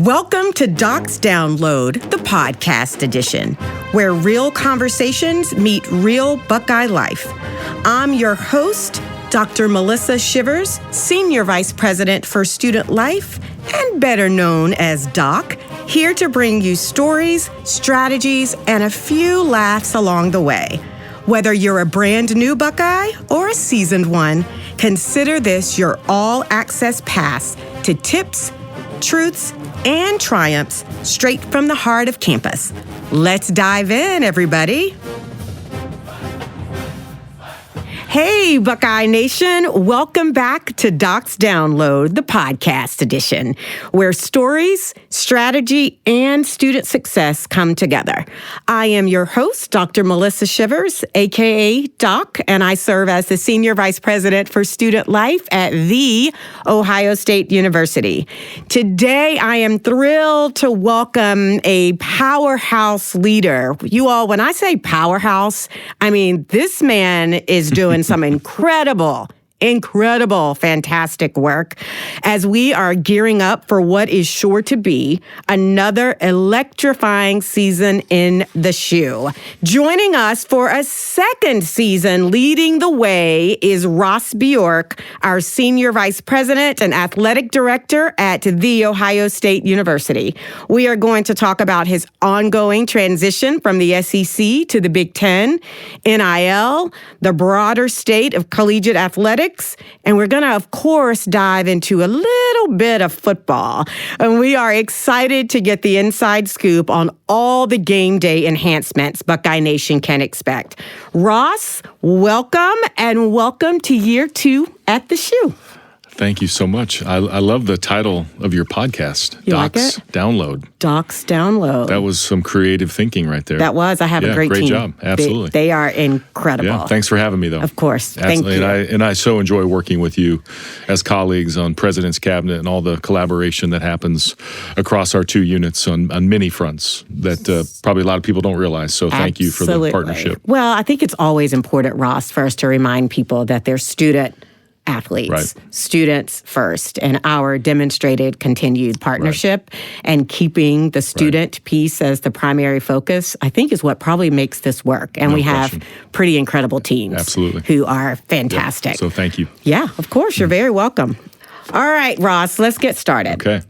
Welcome to Doc's Download, the podcast edition, where real conversations meet real Buckeye life. I'm your host, Dr. Melissa Shivers, Senior Vice President for Student Life, and better known as Doc, here to bring you stories, strategies, and a few laughs along the way. Whether you're a brand new Buckeye or a seasoned one, consider this your all-access pass to tips, truths, and triumphs straight from the heart of campus. Let's dive in, everybody. Hey, Buckeye Nation. Welcome back to Doc's Download, the podcast edition, where stories, strategy, and student success come together. I am your host, Dr. Melissa Shivers, a.k.a. Doc, and I serve as the Senior Vice President for Student Life at The Ohio State University. Today, I am thrilled to welcome a powerhouse leader. You all, when I say powerhouse, I mean, this man is doing some incredible, fantastic work as we are gearing up for what is sure to be another electrifying season in the shoe. Joining us for a second season, leading the way, is Ross Bjork, our Senior Vice President and Athletic Director at The Ohio State University. We are going to talk about his ongoing transition from the SEC to the Big Ten, NIL, the broader state of collegiate athletics, and we're going to, of course, dive into a little bit of football. And we are excited to get the inside scoop on all the game day enhancements Buckeye Nation can expect. Ross, welcome, and welcome to year 2 at the Shoe. Thank you so much. I love the title of your podcast, you Doc's like it? Download. Doc's Download. That was some creative thinking right there. That was. I have a great team. Great job. Absolutely. They are incredible. Yeah, thanks for having me, though. Of course. Absolutely. Thank you. And I so enjoy working with you as colleagues on President's Cabinet and all the collaboration that happens across our 2 units on many fronts that probably a lot of people don't realize. So thank you for the partnership. Well, I think it's always important, Ross, for us to remind people that they're student athletes, right. Students first, and our demonstrated continued partnership and keeping the student piece as the primary focus, I think is what probably makes this work. And we have pretty incredible teams. Absolutely. Who are fantastic. Yeah. So thank you. Yeah, of course. You're very welcome. All right, Ross, let's get started. Okay.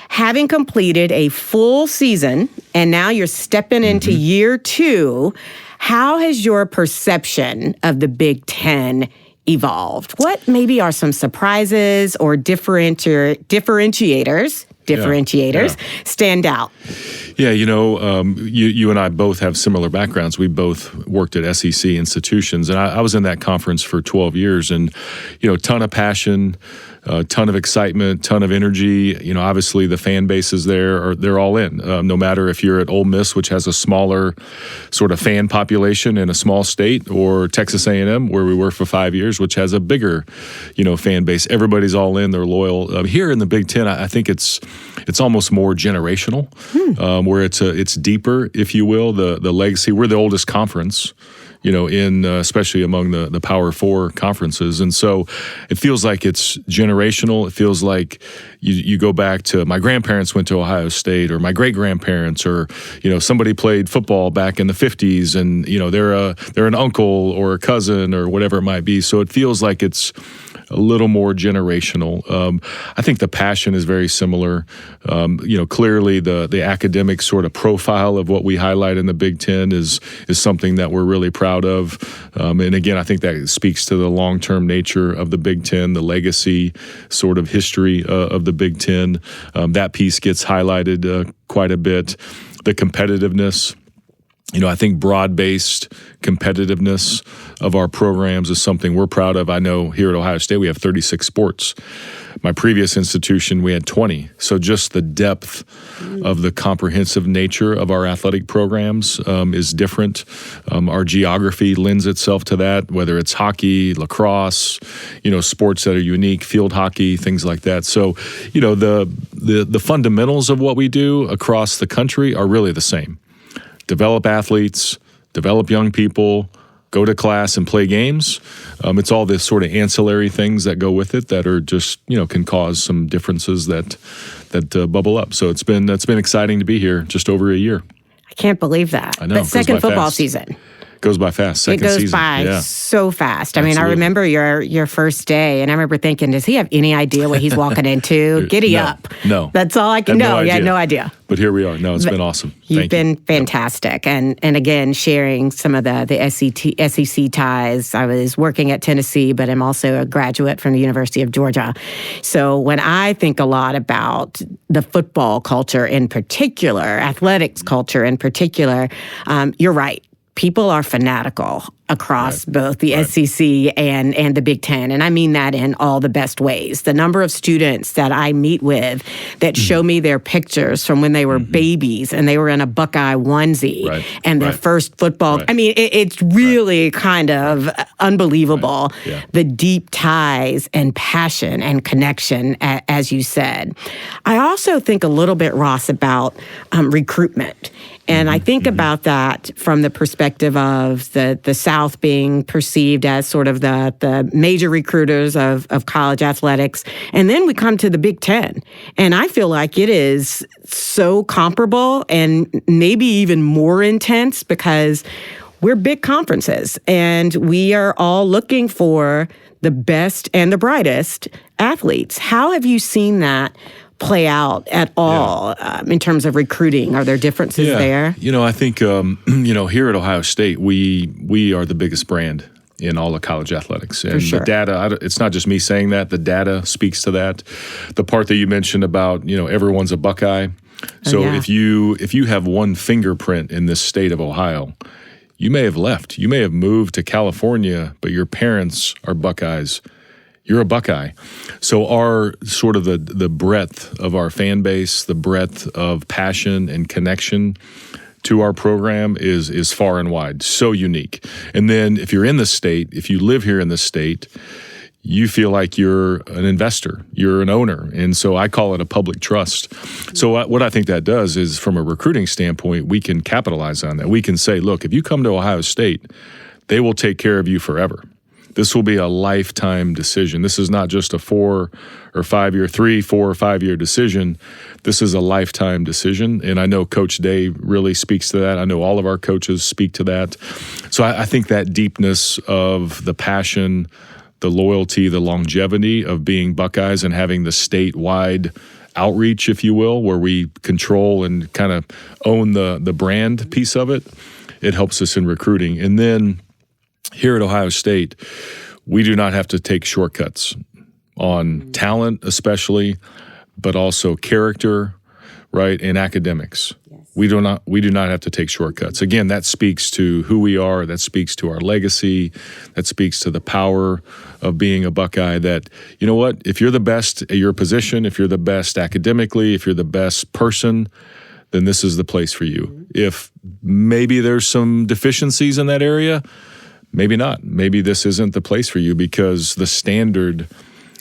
Having completed a full season, and now you're stepping into year 2, how has your perception of the Big Ten evolved? What maybe are some surprises or differentiators stand out? Yeah, you and I both have similar backgrounds. We both worked at SEC institutions, and I was in that conference for 12 years, and, ton of passion, ton of excitement, ton of energy. Obviously the fan bases there, they're all in. No matter if you're at Ole Miss, which has a smaller sort of fan population in a small state, or Texas A&M, where we were for 5 years, which has a bigger, fan base. Everybody's all in. They're loyal. Here in the Big Ten, I think it's almost more generational, where it's deeper, if you will. The legacy. We're the oldest conference, especially among the Power 4 conferences. And so it feels like it's generational. It feels like you go back to my grandparents went to Ohio State, or my great-grandparents, or, somebody played football back in the 50s, and, they're an uncle or a cousin or whatever it might be. So it feels like it's a little more generational. I think the passion is very similar. Clearly the academic sort of profile of what we highlight in the Big Ten is something that we're really proud of. And again, I think that speaks to the long-term nature of the Big Ten, the legacy sort of history of the Big Ten. That piece gets highlighted quite a bit. The competitiveness. I think broad-based competitiveness of our programs is something we're proud of. I know here at Ohio State we have 36 sports. My previous institution, we had 20. So just the depth of the comprehensive nature of our athletic programs is different. Our geography lends itself to that, whether it's hockey, lacrosse, sports that are unique, field hockey, things like that. So, the fundamentals of what we do across the country are really the same. Develop athletes, develop young people, go to class and play games. It's all the sort of ancillary things that go with it that are just, can cause some differences that bubble up. So it's been exciting to be here just over a year. I can't believe that. I know. But second football season. Goes by fast. Second season. It goes by so fast. I mean, Absolutely. I remember your first day, and I remember thinking, does he have any idea what he's walking into? Giddy up. No. That's all I can know. You had no idea. But here we are. No, it's been awesome. You've been fantastic. And again, sharing some of the SEC ties. I was working at Tennessee, but I'm also a graduate from the University of Georgia. So when I think a lot about the football culture in particular, athletics culture in particular, you're right. People are fanatical across both the SEC and the Big Ten. And I mean that in all the best ways. The number of students that I meet with that show me their pictures from when they were babies and they were in a Buckeye onesie and their first football. I mean, it's really kind of unbelievable, the deep ties and passion and connection, as you said. I also think a little bit, Ross, about recruitment. And I think about that from the perspective of the South being perceived as sort of the major recruiters of college athletics. And then we come to the Big Ten. And I feel like it is so comparable and maybe even more intense because we're big conferences and we are all looking for the best and the brightest athletes. How have you seen that play out at all in terms of recruiting? Are there differences there? I think, here at Ohio State, we are the biggest brand in all of college athletics. And the data, it's not just me saying that, the data speaks to that. The part that you mentioned about, everyone's a Buckeye. So if you have one fingerprint in this state of Ohio, you may have left. You may have moved to California, but your parents are Buckeyes. You're a Buckeye. So our sort of the breadth of our fan base, the breadth of passion and connection to our program is far and wide, so unique. And then if you're in the state, if you live here in the state, you feel like you're an investor, you're an owner. And so I call it a public trust. So what I think that does is from a recruiting standpoint, we can capitalize on that. We can say, look, if you come to Ohio State, they will take care of you forever. This will be a lifetime decision. This is not just a 4 or 5 year, 3, 4 or 5 year decision. This is a lifetime decision. And I know Coach Day really speaks to that. I know all of our coaches speak to that. So I think that deepness of the passion, the loyalty, the longevity of being Buckeyes and having the statewide outreach, if you will, where we control and kind of own the brand piece of it, it helps us in recruiting. And then here at Ohio State, we do not have to take shortcuts on talent especially, but also character, right, and academics. Yes. We do not have to take shortcuts. Again, that speaks to who we are, that speaks to our legacy, that speaks to the power of being a Buckeye that, you know what, if you're the best at your position, if you're the best academically, if you're the best person, then this is the place for you. Mm-hmm. If maybe there's some deficiencies in that area, maybe not. Maybe this isn't the place for you because the standard,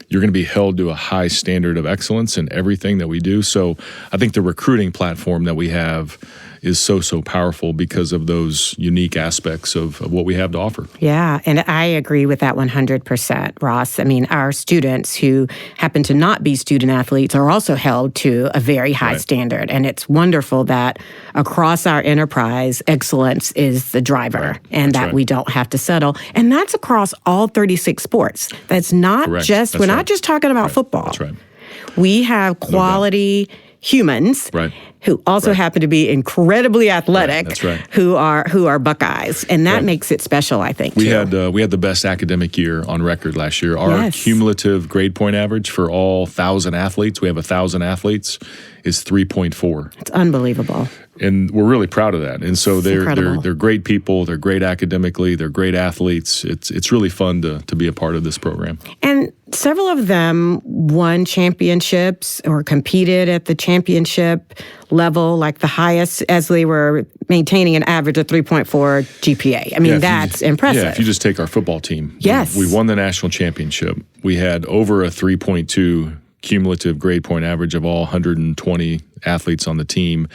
you're going to be held to a high standard of excellence in everything that we do. So I think the recruiting platform that we have is so powerful because of those unique aspects of what we have to offer. Yeah, and I agree with that 100%, Ross. I mean, our students who happen to not be student athletes are also held to a very high standard. And it's wonderful that across our enterprise, excellence is the driver and that we don't have to settle. And that's across all 36 sports. That's not we're not just talking about football. That's right. We have quality humans who also happen to be incredibly athletic, who are Buckeyes, and that makes it special, I think. We had the best academic year on record last year. Our cumulative grade point average for all 1,000 athletes, we have 1,000 athletes, is 3.4. It's unbelievable. And we're really proud of that. And so they're great people, they're great academically, they're great athletes. It's really fun to be a part of this program. And several of them won championships or competed at the championship level, like the highest, as they were maintaining an average of 3.4 GPA. I mean, that's impressive. Yeah, if you just take our football team. Yes. We won the national championship. We had over a 3.2 cumulative grade point average of all 120 athletes on the team.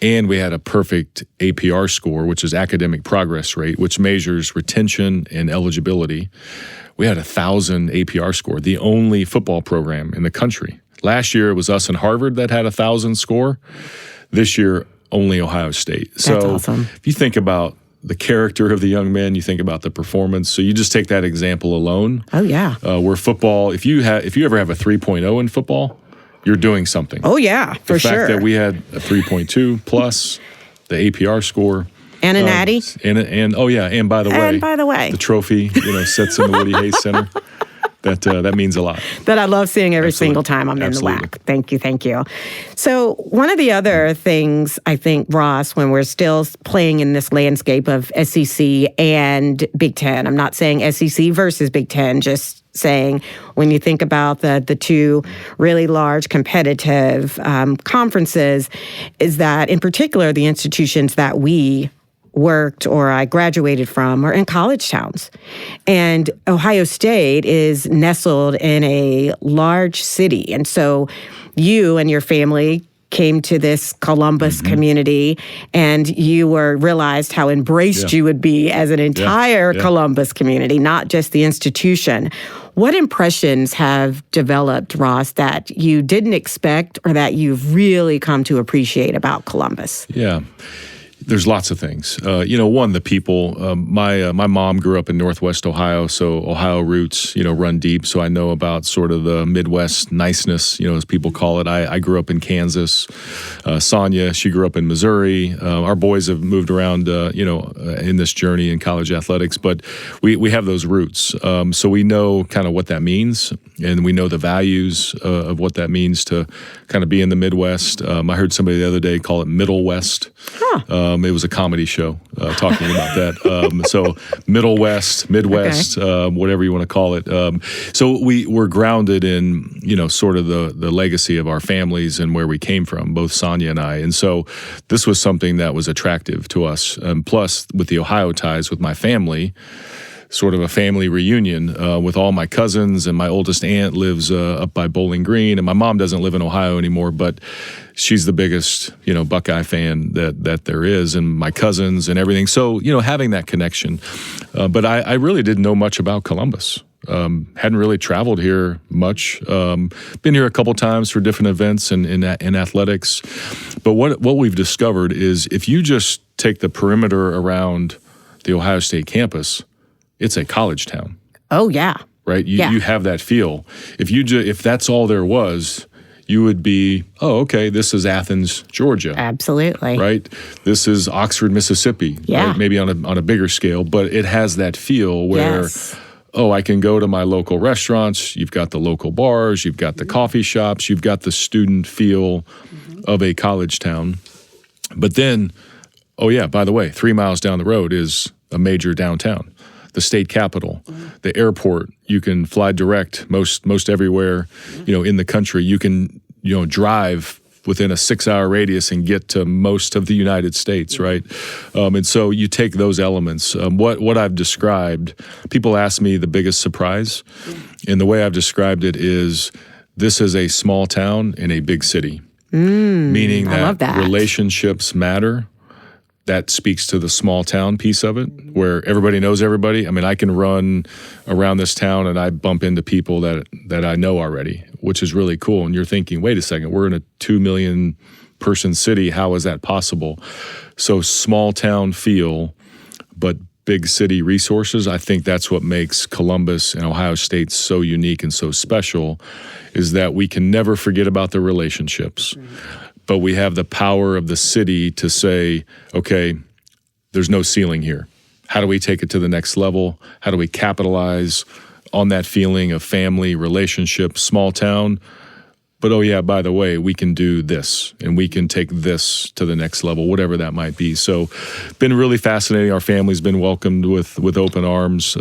And we had a perfect APR score, which is academic progress rate, which measures retention and eligibility. We had 1,000 APR score, the only football program in the country. Last year, it was us and Harvard that had 1,000 score. This year, only Ohio State. That's awesome. If you think about the character of the young men, you think about the performance. So you just take that example alone. Oh, yeah. Where football, if you ever have a 3.0 in football, you're doing something. Oh, yeah, for sure. The fact that we had a 3.2 plus the APR score. And a natty. And by the way, the trophy, sits in the Woody Hayes Center. That means a lot. That I love seeing every Absolutely. single time I'm Absolutely. in the WAC. Thank you. So one of the other things, I think, Ross, when we're still playing in this landscape of SEC and Big Ten, I'm not saying SEC versus Big Ten, just saying when you think about the two really large competitive conferences, is that in particular the institutions that we worked or I graduated from are in college towns. And Ohio State is nestled in a large city. And so you and your family came to this Columbus community and you realized how embraced you would be as an entire Columbus community, not just the institution. What impressions have developed, Ross, that you didn't expect or that you've really come to appreciate about Columbus? Yeah. There's lots of things. One, the people. My mom grew up in Northwest Ohio, so Ohio roots, run deep. So I know about sort of the Midwest niceness, as people call it. I grew up in Kansas. Sonia, she grew up in Missouri. Our boys have moved around, in this journey in college athletics, but we have those roots. So we know kind of what that means, and we know the values of what that means to kind of be in the Midwest. I heard somebody the other day call it Middle West. Huh. It was a comedy show talking about that. So Middle West, Midwest, whatever you want to call it. So we're grounded in, sort of the legacy of our families and where we came from, both Sonia and I. And so this was something that was attractive to us. Plus, with the Ohio ties with my family, sort of a family reunion with all my cousins, and my oldest aunt lives up by Bowling Green, and my mom doesn't live in Ohio anymore, but she's the biggest, Buckeye fan that there is, and my cousins and everything. So, having that connection. But I really didn't know much about Columbus. Hadn't really traveled here much. Been here a couple times for different events and in athletics. But what we've discovered is if you just take the perimeter around the Ohio State campus, it's a college town. Oh, yeah. Right? You have that feel. If that's all there was, you would be, okay, this is Athens, Georgia. Absolutely. Right? This is Oxford, Mississippi. Yeah. Right? Maybe on a bigger scale, but it has that feel where, I can go to my local restaurants. You've got the local bars. You've got the coffee shops. You've got the student feel of a college town. But then, by the way, 3 miles down the road is a major downtown. The state capital, the airport. You can fly direct most everywhere, in the country. You can, drive within a 6-hour radius and get to most of the United States, right? And so you take those elements. What I've described, people ask me the biggest surprise, and the way I've described it is this is a small town in a big city, meaning that relationships matter. That speaks to the small town piece of it, where everybody knows everybody. I mean, I can run around this town and I bump into people that I know already, which is really cool. And you're thinking, wait a second, we're in a 2 million person city. How is that possible? So small town feel, but big city resources. I think that's what makes Columbus and Ohio State so unique and so special, is that we can never forget about the relationships. But we have the power of the city to say, okay, there's no ceiling here. How do we take it to the next level? How do we capitalize on that feeling of family, relationship, small town? But by the way, we can do this and we can take this to the next level, whatever that might be. So been really fascinating. Our family's been welcomed with open arms.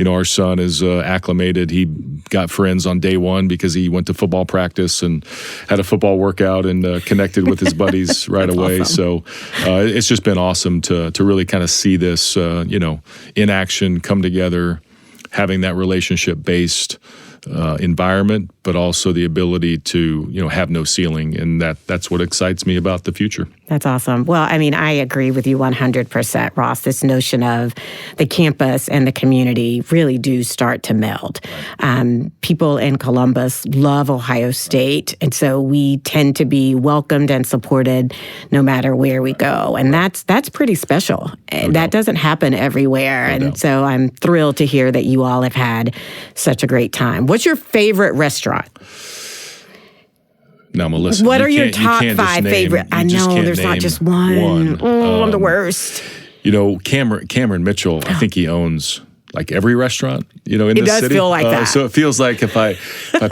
Our son is acclimated. He got friends on day one because he went to football practice and had a football workout and connected with his buddies right away. Awesome. So it's just been awesome to really kind of see this, in action, come together, having that relationship based environment, but also the ability to, have no ceiling. And that's what excites me about the future. That's awesome. Well, I mean, I agree with you 100%, Ross. This notion of the campus and the community really do start to meld. People in Columbus love Ohio State, and so we tend to be welcomed and supported no matter where we go. And that's pretty special. That doesn't happen everywhere. And so I'm thrilled to hear that you all have had such a great time. What's your favorite restaurant? Now, Melissa, what are your top 5 favorite? I know there's not just one. Oh, I'm the worst. Cameron Mitchell, I think he owns like every restaurant, in the city. It does feel like that. So it feels like if I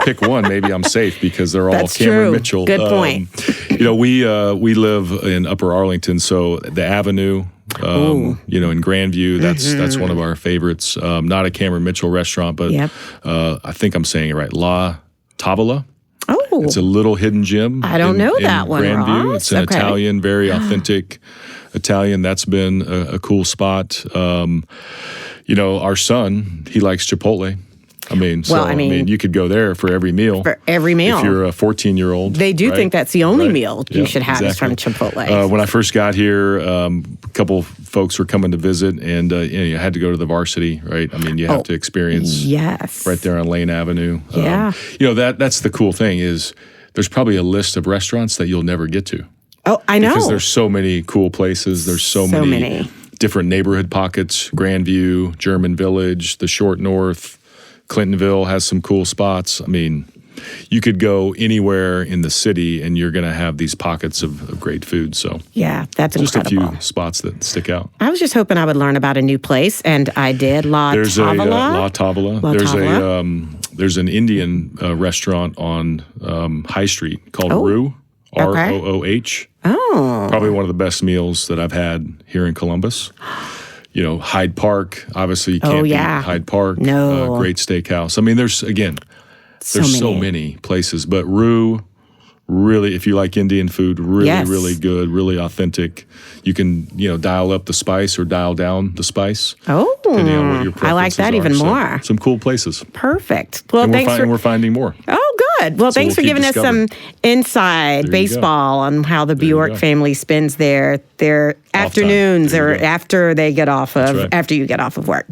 pick one, maybe I'm safe because they're all That's Cameron true. Mitchell. Good point. We live in Upper Arlington, so the Avenue, in Grandview, that's one of our favorites. Not a Cameron Mitchell restaurant, but I think I'm saying it right. La Tavola. Oh. It's a little hidden gem. I don't know that one, Grandview. Ross. It's an Italian, very authentic Italian. That's been a cool spot. Our son, he likes Chipotle. I mean, you could go there for every meal. For every meal. If you're a 14-year-old. They do think that's the only meal you should have is from exactly. Chipotle. When I first got here, a couple folks were coming to visit, and you had to go to the Varsity, right? I mean, you have to experience right there on Lane Avenue. Yeah. That's the cool thing is there's probably a list of restaurants that you'll never get to. Oh, I know. Because there's so many cool places. There's so many different neighborhood pockets. Grandview, German Village, the Short North, Clintonville has some cool spots. I mean, you could go anywhere in the city and you're going to have these pockets of great food. So yeah, that's incredible. Just a few spots that stick out. I was just hoping I would learn about a new place, and I did. La Tavola. There's an Indian restaurant on High Street called Roo. Rooh. Oh. Probably one of the best meals that I've had here in Columbus. Hyde Park. Obviously, you can't beat Hyde Park. No. Great steakhouse. I mean, there's so many places. But Roo, really, if you like Indian food, really good, really authentic. You can, dial up the spice or dial down the spice. Oh, depending on what your preferences I like that even more. Some cool places. Perfect. Well, and we're finding more. Oh, good. Well, thanks for giving us some inside baseball on how the Bjork family spends their afternoons or after they get off of after you get off of work.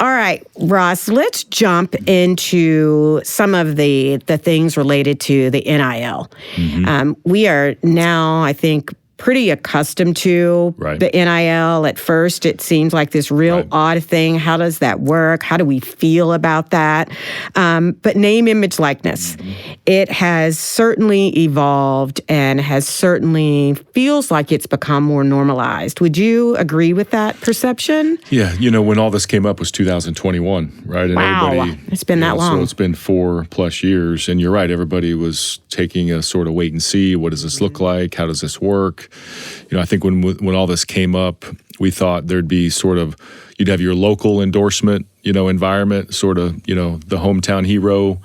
All right, Ross, let's jump into some of the things related to the NIL. Mm-hmm. We are now, I think, pretty accustomed to the NIL. At first, it seems like this real odd thing. How does that work? How do we feel about that? But name, image, likeness. It has certainly evolved and has certainly feels like it's become more normalized. Would you agree with that perception? Yeah. When all this came up was 2021, right? And everybody, it's been that long. So it's been 4+ years. And you're right. Everybody was taking a sort of wait and see. What does this look like? How does this work? I think when all this came up, we thought there'd be you'd have your local endorsement, environment, the hometown hero,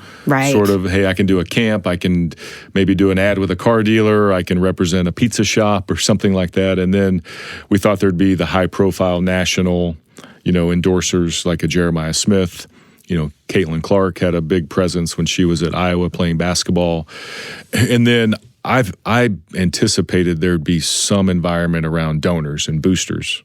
hey, I can do a camp, I can maybe do an ad with a car dealer, I can represent a pizza shop or something like that. And then we thought there'd be the high profile national, endorsers like a Jeremiah Smith. Caitlin Clark had a big presence when she was at Iowa playing basketball. And then I anticipated there'd be some environment around donors and boosters.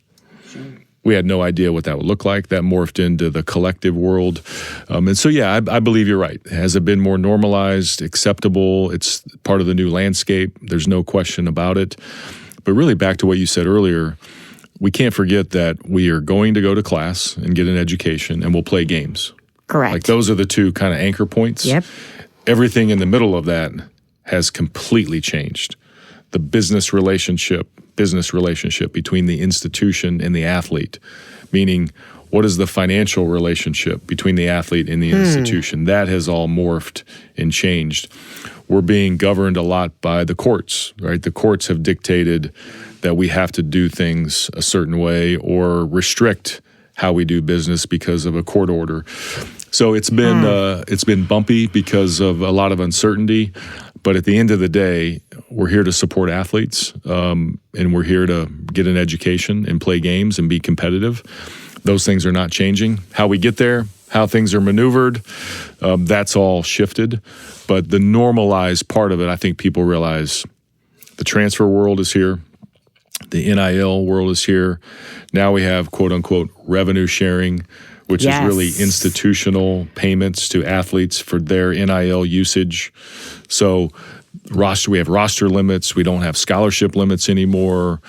Sure. We had no idea what that would look like. That morphed into the collective world. And so, I believe you're right. Has it been more normalized, acceptable? It's part of the new landscape. There's no question about it. But really back to what you said earlier, we can't forget that we are going to go to class and get an education, and we'll play games. Correct. Like those are the two kind of anchor points. Yep. Everything in the middle of that has completely changed. The business relationship between the institution and the athlete, meaning what is the financial relationship between the athlete and the institution? That has all morphed and changed. We're being governed a lot by the courts, right? The courts have dictated that we have to do things a certain way or restrict how we do business because of a court order. So it's been bumpy because of a lot of uncertainty. But at the end of the day, we're here to support athletes, and we're here to get an education and play games and be competitive. Those things are not changing. How we get there, how things are maneuvered, that's all shifted. But the normalized part of it, I think people realize the transfer world is here. The NIL world is here. Now we have, quote unquote, revenue sharing, which is really institutional payments to athletes for their NIL usage. So we have roster limits. We don't have scholarship limits anymore.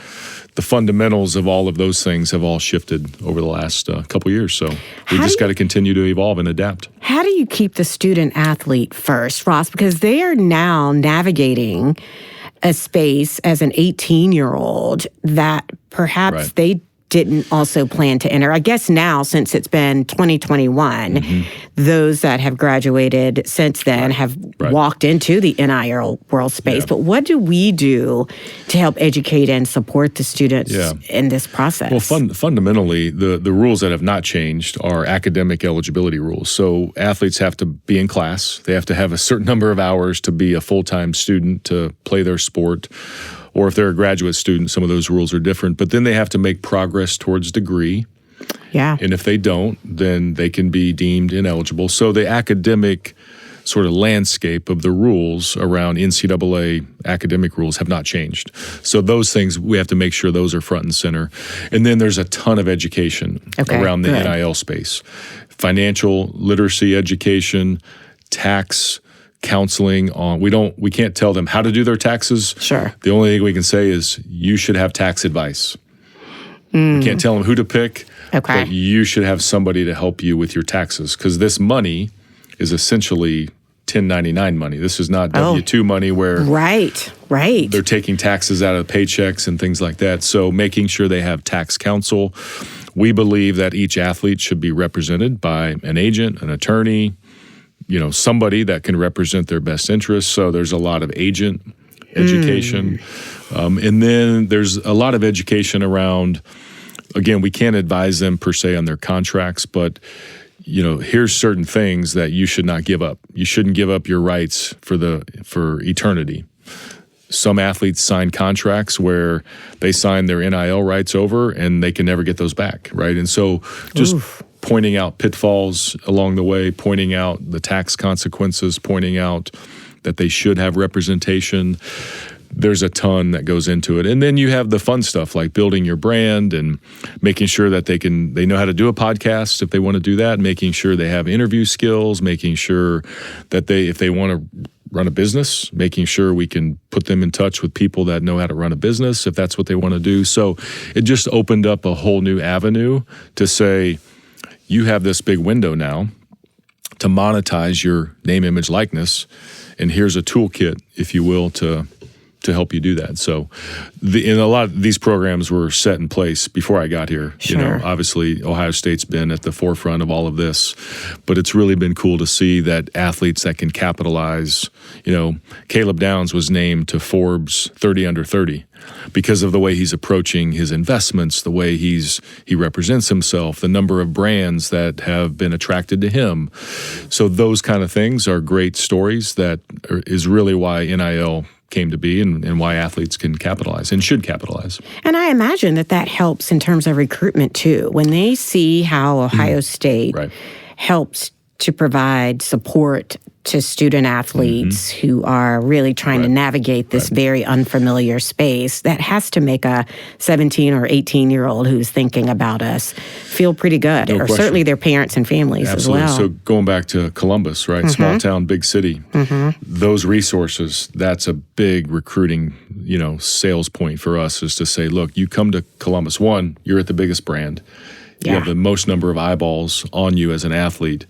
The fundamentals of all of those things have all shifted over the last couple years. So we just got to continue to evolve and adapt. How do you keep the student athlete first, Ross? Because they are now navigating a space as an 18-year-old that perhaps they didn't also plan to enter. I guess now, since it's been 2021, those that have graduated since then have walked into the NIL world space. But what do we do to help educate and support the students in this process? Well, fundamentally, the rules that have not changed are academic eligibility rules. So athletes have to be in class. They have to have a certain number of hours to be a full-time student to play their sport. Or if they're a graduate student, some of those rules are different. But then they have to make progress towards degree. Yeah. And if they don't, then they can be deemed ineligible. So the academic sort of landscape of the rules around NCAA academic rules have not changed. So those things, we have to make sure those are front and center. And then there's a ton of education around the NIL space. Financial literacy education, tax counseling on we can't tell them how to do their taxes. Sure. The only thing we can say is you should have tax advice. We can't tell them who to pick, but you should have somebody to help you with your taxes, because this money is essentially 1099 money. This is not W-2 money where they're taking taxes out of paychecks and things like that. So making sure they have tax counsel. We believe that each athlete should be represented by an agent, an attorney, somebody that can represent their best interests. So there's a lot of agent education. And then there's a lot of education around, again, we can't advise them per se on their contracts, but here's certain things that you should not give up. You shouldn't give up your rights for eternity. Some athletes sign contracts where they sign their NIL rights over and they can never get those back, right? And so just pointing out pitfalls along the way, pointing out the tax consequences, pointing out that they should have representation. There's a ton that goes into it. And then you have the fun stuff like building your brand and making sure that they know how to do a podcast if they want to do that, making sure they have interview skills, making sure that if they want to run a business, making sure we can put them in touch with people that know how to run a business if that's what they want to do. So it just opened up a whole new avenue to say, you have this big window now to monetize your name, image, likeness, and here's a toolkit, if you will, to help you do that. So in a lot of these programs were set in place before I got here. Sure. Obviously Ohio State's been at the forefront of all of this, but it's really been cool to see that athletes that can capitalize. Caleb Downs was named to Forbes 30 under 30 because of the way he's approaching his investments, the way he represents himself, the number of brands that have been attracted to him. So those kind of things are great stories that is really why NIL came to be and why athletes can capitalize and should capitalize. And I imagine that helps in terms of recruitment too. When they see how Ohio State helps to provide support to student athletes who are really trying to navigate this very unfamiliar space, that has to make a 17 or 18-year-old who's thinking about us feel pretty good, or certainly their parents and families as well. So going back to Columbus, right? Small town, big city. Those resources, that's a big recruiting, sales point for us, is to say, look, you come to Columbus. One, you're at the biggest brand. You have the most number of eyeballs on you as an athlete.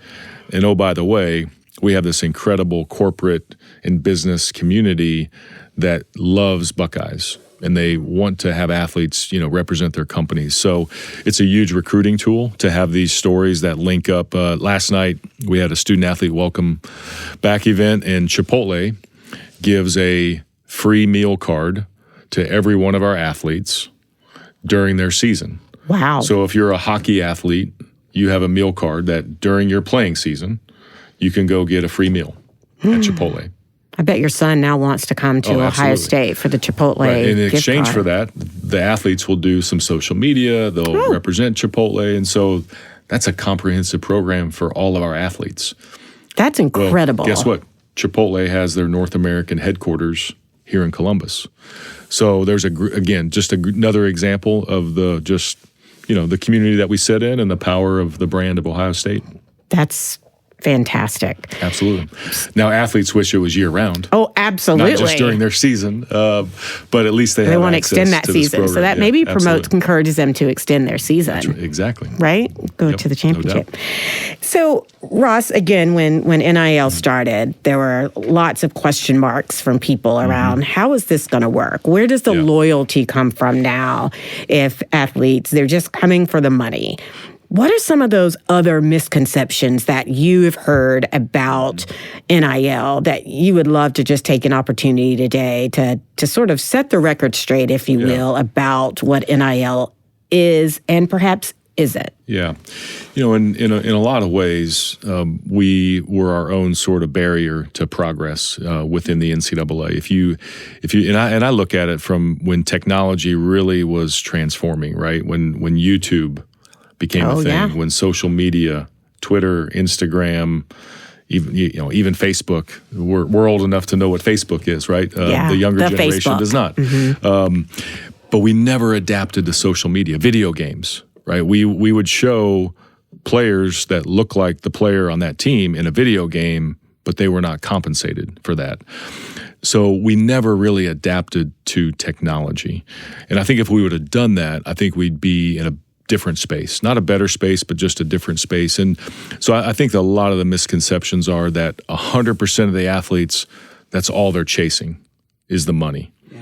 And oh, by the way, we have this incredible corporate and business community that loves Buckeyes, and they want to have athletes, represent their companies. So it's a huge recruiting tool to have these stories that link up. Last night, we had a student athlete welcome back event, and Chipotle gives a free meal card to every one of our athletes during their season. Wow. So if you're a hockey athlete, you have a meal card that during your playing season, you can go get a free meal at Chipotle. I bet your son now wants to come to Ohio State for the Chipotle In exchange gift for that, the athletes will do some social media. They'll represent Chipotle. And so That's a comprehensive program for all of our athletes. That's incredible. Well, guess what? Chipotle has their North American headquarters here in Columbus. So there's another example of the community that we sit in and the power of the brand of Ohio State. That's fantastic. Absolutely. Now, athletes wish it was year-round. Oh, absolutely. Not just during their season, but at least they want to extend that season. So that maybe encourages them to extend their season. That's right. Exactly. Right? Go to the championship. No. So, Ross, again, when NIL started, there were lots of question marks from people around, how is this going to work? Where does the loyalty come from now if athletes, they're just coming for the money? What are some of those other misconceptions that you have heard about NIL that you would love to just take an opportunity today to sort of set the record straight, if you will, about what NIL is and perhaps isn't? Yeah. In a lot of ways, we were our own sort of barrier to progress within the NCAA. If you I look at it from when technology really was transforming, right? When YouTube became a thing, when social media, Twitter, Instagram, even Facebook. We're old enough to know what Facebook is, right? The younger generation Facebook. Does not. But we never adapted to social media, video games, right? We would show players that look like the player on that team in a video game, but they were not compensated for that. So we never really adapted to technology. And I think if we would have done that, I think we'd be in a different space, not a better space, but just a different space. And so I think a lot of the misconceptions are that 100% of the athletes, that's all they're chasing is the money. Yeah.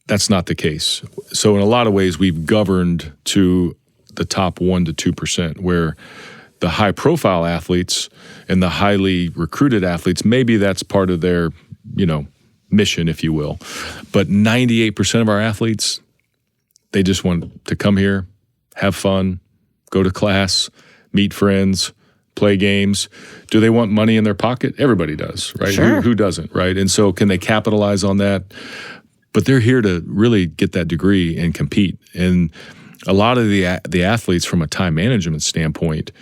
That's not the case. So in a lot of ways, we've governed to the top 1% to 2%, where the high profile athletes and the highly recruited athletes, maybe that's part of their, mission, if you will. But 98% of our athletes, they just want to come here, have fun, go to class, meet friends, play games. Do they want money in their pocket? Everybody does, right? Sure. Who doesn't, right? And so can they capitalize on that? But they're here to really get that degree and compete. And a lot of the athletes, from a time management standpoint,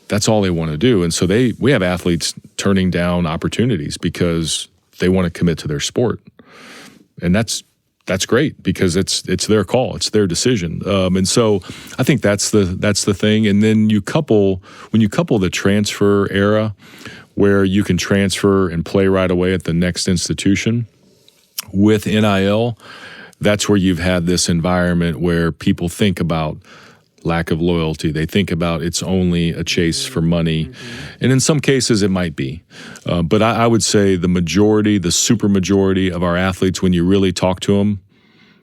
that's all they want to do. And so we have athletes turning down opportunities because they want to commit to their sport. And that's great because it's their call, it's their decision, and so I think that's the thing. And then when you couple the transfer era, where you can transfer and play right away at the next institution, with NIL, that's where you've had this environment where people think about lack of loyalty. They think about it's only a chase for money, and in some cases it might be. But I would say the super majority of our athletes, when you really talk to them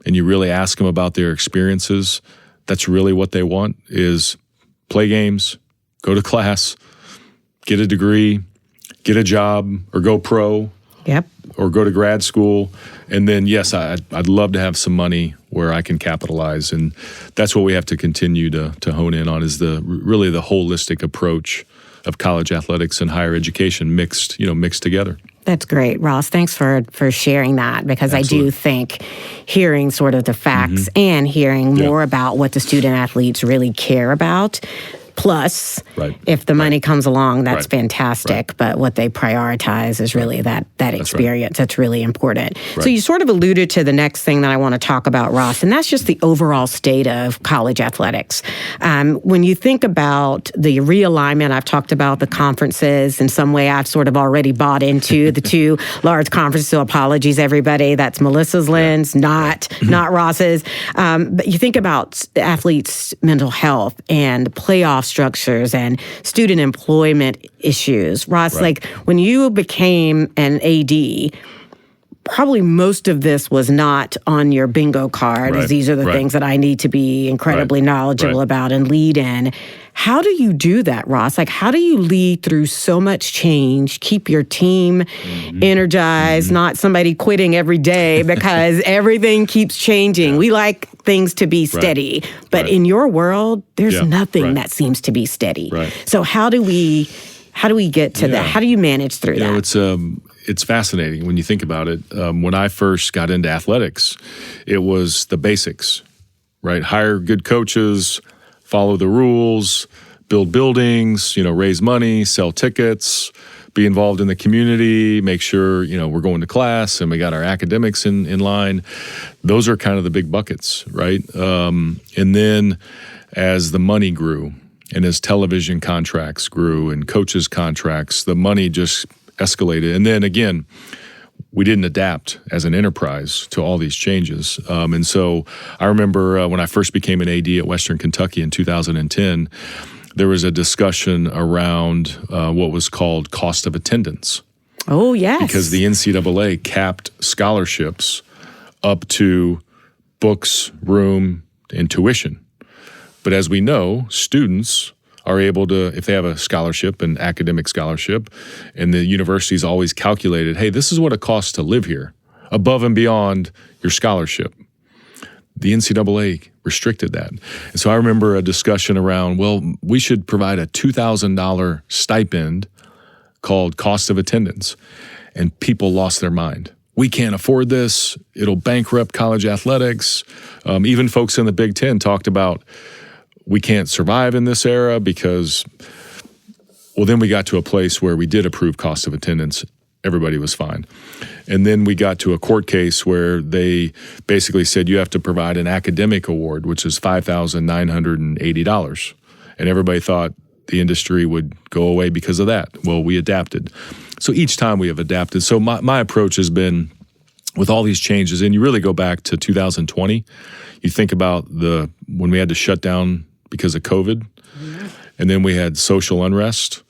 and you really ask them about their experiences, that's really what they want, is play games, go to class, get a degree, get a job, or go pro. Yep. Or go to grad school. And then, yes, I'd love to have some money where I can capitalize. And that's what we have to continue to hone in on, is really the holistic approach of college athletics and higher education mixed together. That's great, Ross. Thanks for sharing that, because Absolutely. I do think hearing sort of the facts and hearing more about what the student athletes really care about, plus, if the money comes along, that's fantastic. But what they prioritize is really that experience. That's really important. So you sort of alluded to the next thing that I want to talk about, Ross, and that's just the overall state of college athletics. When you think about the realignment, I've talked about the conferences. In some way, I've sort of already bought into the two large conferences. So apologies, everybody. That's Melissa's lens, not Ross's. But you think about athletes' mental health and playoff structures and student employment issues. Ross, like when you became an AD, probably most of this was not on your bingo card, as these are the things that I need to be incredibly knowledgeable about and lead in. How do you do that, Ross? Like, how do you lead through so much change, keep your team energized, not somebody quitting every day because everything keeps changing? We like things to be steady, but in your world, there's nothing that seems to be steady. So how do we get to that? How do you manage through that? It's fascinating when you think about it. When I first got into athletics, it was the basics, right? Hire good coaches, follow the rules, build buildings, raise money, sell tickets, be involved in the community, make sure, we're going to class and we got our academics in line. Those are kind of the big buckets, right? And then as the money grew and as television contracts grew and coaches' contracts, the money just escalated. And then again, we didn't adapt as an enterprise to all these changes. And so I remember when I first became an AD at Western Kentucky in 2010, there was a discussion around what was called cost of attendance. Oh, yes. Because the NCAA capped scholarships up to books, room, and tuition. But as we know, students are able to, if they have a scholarship, an academic scholarship, and the university's always calculated, hey, this is what it costs to live here, above and beyond your scholarship. The NCAA restricted that. And so I remember a discussion around, well, we should provide a $2,000 stipend called cost of attendance. And people lost their mind. We can't afford this. It'll bankrupt college athletics. Even folks in the Big Ten talked about, we can't survive in this era because, well, then we got to a place where we did approve cost of attendance. Everybody was fine. And then we got to a court case where they basically said you have to provide an academic award, which is $5,980. And everybody thought the industry would go away because of that. Well, we adapted. So each time we have adapted. So my approach has been with all these changes, and you really go back to 2020, you think about when we had to shut down because of COVID, and then we had social unrest,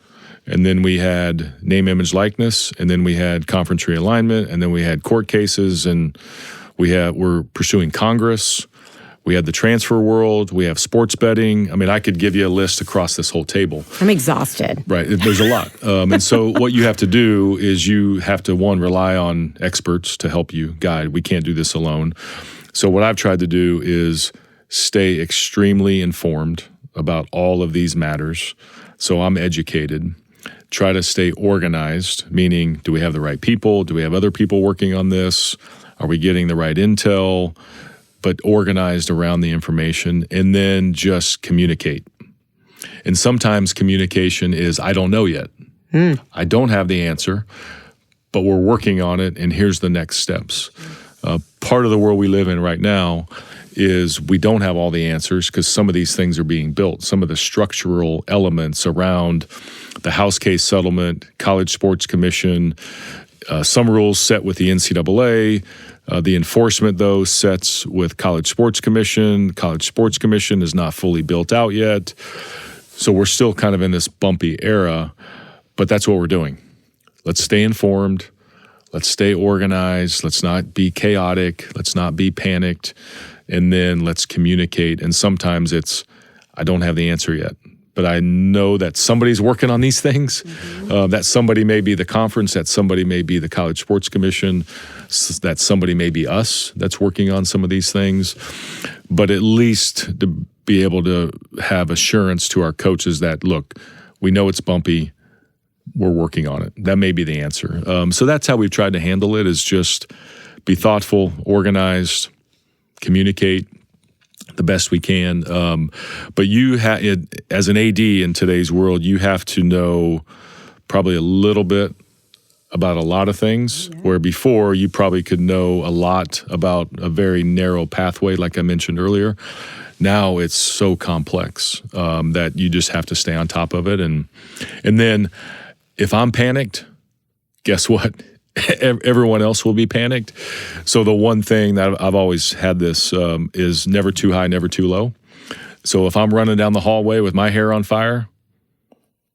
and then we had name, image, likeness, and then we had conference realignment, and then we had court cases, and we're pursuing Congress. We had the transfer world. We have sports betting. I mean, I could give you a list across this whole table. I'm exhausted. Right. There's a lot. And so what you have to do is you have to, one, rely on experts to help you guide. We can't do this alone. So what I've tried to do is stay extremely informed about all of these matters. So I'm educated. Try to stay organized, meaning do we have the right people? Do we have other people working on this? Are we getting the right intel? But organized around the information, and then just communicate. And sometimes communication is, I don't know yet. I don't have the answer, but we're working on it, and here's the next steps. Part of the world we live in right now is we don't have all the answers because some of these things are being built. Some of the structural elements around the House case settlement, College Sports Commission, some rules set with the NCAA. The enforcement, though, sets with College Sports Commission. College Sports Commission is not fully built out yet. So we're still kind of in this bumpy era, but that's what we're doing. Let's stay informed. Let's stay organized. Let's not be chaotic. Let's not be panicked. And then let's communicate. And sometimes it's, I don't have the answer yet, but I know that somebody's working on these things. That somebody may be the conference, that somebody may be the College Sports Commission, that somebody may be us that's working on some of these things. But at least to be able to have assurance to our coaches that, look, we know it's bumpy, we're working on it. That may be the answer. So that's how we've tried to handle it, is just be thoughtful, organized, communicate the best we can. But you as an AD in today's world, you have to know probably a little bit about a lot of things, where before you probably could know a lot about a very narrow pathway, like I mentioned earlier. Now it's so complex that you just have to stay on top of it. And then if I'm panicked, guess what? Everyone else will be panicked. So the one thing that I've always had this is never too high, never too low. So if I'm running down the hallway with my hair on fire,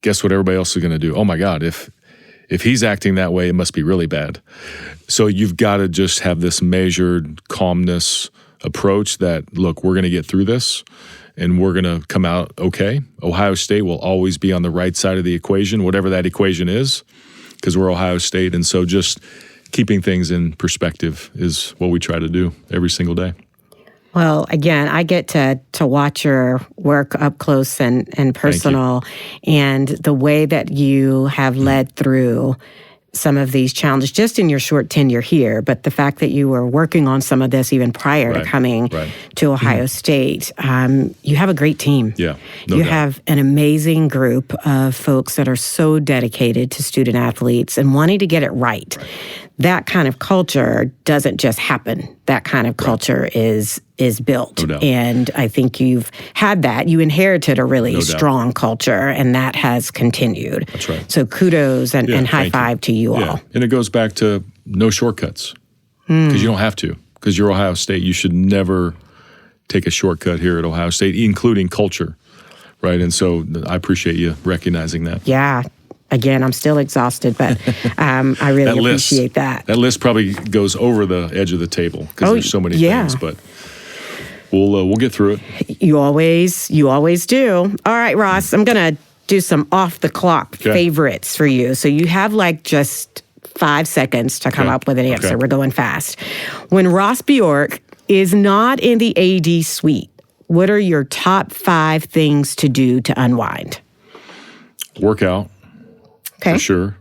guess what everybody else is going to do? Oh my God, if he's acting that way, it must be really bad. So you've got to just have this measured calmness approach that, look, we're going to get through this and we're going to come out okay. Ohio State will always be on the right side of the equation, whatever that equation is, because we're Ohio State. And so just keeping things in perspective is what we try to do every single day. Well, again, I get to watch your work up close and personal, and the way that you have led through some of these challenges just in your short tenure here, but the fact that you were working on some of this even prior to coming to Ohio State, you have a great team. Yeah, you have an amazing group of folks that are so dedicated to student athletes and wanting to get it right. That kind of culture doesn't just happen. That kind of culture is built. No doubt. And I think you've had that. You inherited a really strong culture, and that has continued. That's right. So kudos and high five to you all. And it goes back to no shortcuts, because you don't have to. Because you're Ohio State, you should never take a shortcut here at Ohio State, including culture, right? And so I appreciate you recognizing that. Yeah. Again, I'm still exhausted, but I really appreciate that. That list probably goes over the edge of the table because there's so many things, but we'll get through it. You always do. All right, Ross, I'm going to do some off-the-clock favorites for you. So you have just 5 seconds to come up with an answer. We're going fast. When Ross Bjork is not in the AD suite, what are your top 5 things to do to unwind? Work out. For sure.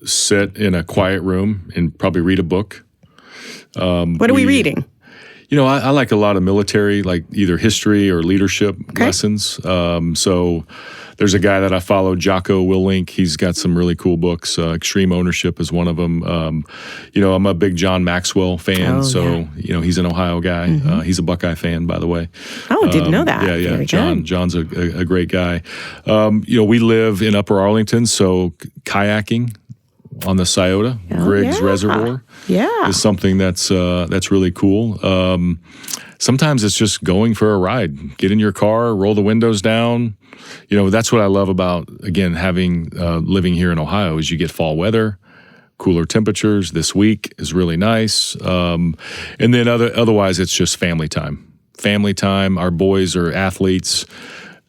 Sit in a quiet room and probably read a book. What are we reading? I like a lot of military, like either history or leadership lessons. So there's a guy that I follow, Jocko Willink. He's got some really cool books. Extreme Ownership is one of them. I'm a big John Maxwell fan. He's an Ohio guy. He's a Buckeye fan, by the way. Oh, didn't know that. Yeah. John's a great guy. We live in Upper Arlington, so kayaking on the Scioto, Griggs Reservoir, is something that's really cool. Sometimes it's just going for a ride. Get in your car, roll the windows down. That's what I love about, again, having living here in Ohio is you get fall weather, cooler temperatures. This week is really nice. And then otherwise it's just family time. Family time. Our boys are athletes.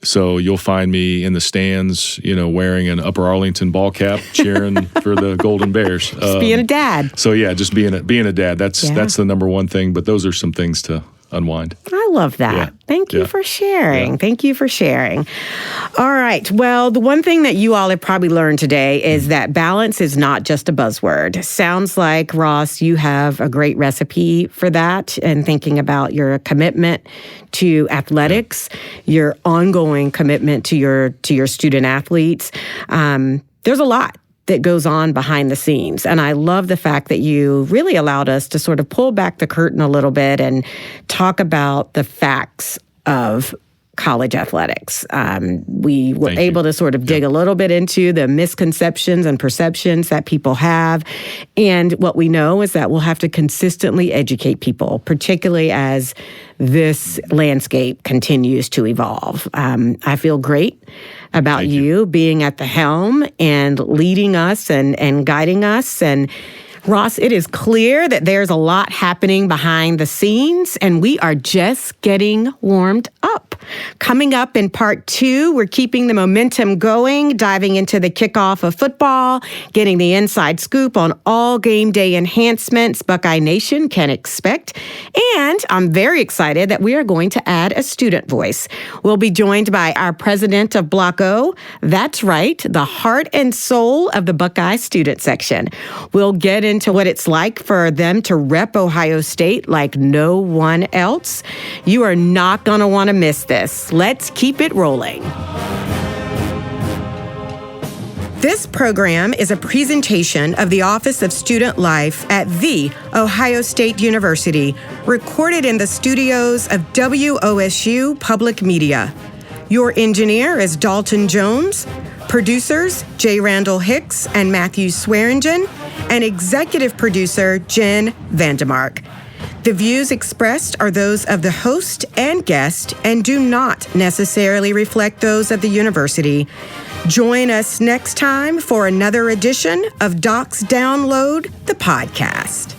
So you'll find me in the stands, wearing an Upper Arlington ball cap, cheering for the Golden Bears. Just being a dad. So just being a dad. That's the number one thing. But those are some things to unwind. I love that. Yeah. Thank you for sharing. Yeah. Thank you for sharing. All right. Well, the one thing that you all have probably learned today is that balance is not just a buzzword. Sounds like, Ross, you have a great recipe for that, and thinking about your commitment to athletics, your ongoing commitment to your student athletes. There's a lot that goes on behind the scenes. And I love the fact that you really allowed us to sort of pull back the curtain a little bit and talk about the facts of college athletics. We were able to sort of dig a little bit into the misconceptions and perceptions that people have. And what we know is that we'll have to consistently educate people, particularly as this landscape continues to evolve. I feel great about you being at the helm and leading us and guiding us. And Ross, it is clear that there's a lot happening behind the scenes, and we are just getting warmed up. Coming up in part 2, we're keeping the momentum going, diving into the kickoff of football, getting the inside scoop on all game day enhancements Buckeye Nation can expect. And I'm very excited that we are going to add a student voice. We'll be joined by our president of Block O. That's right, the heart and soul of the Buckeye student section. We'll get into what it's like for them to rep Ohio State like no one else. You are not going to want to miss this. Let's keep it rolling. This program is a presentation of the Office of Student Life at The Ohio State University, recorded in the studios of WOSU Public Media. Your engineer is Dalton Jones, producers J. Randall Hicks and Matthew Swearingen, and executive producer Jen Vandemark. The views expressed are those of the host and guest and do not necessarily reflect those of the university. Join us next time for another edition of Docs Download, the podcast.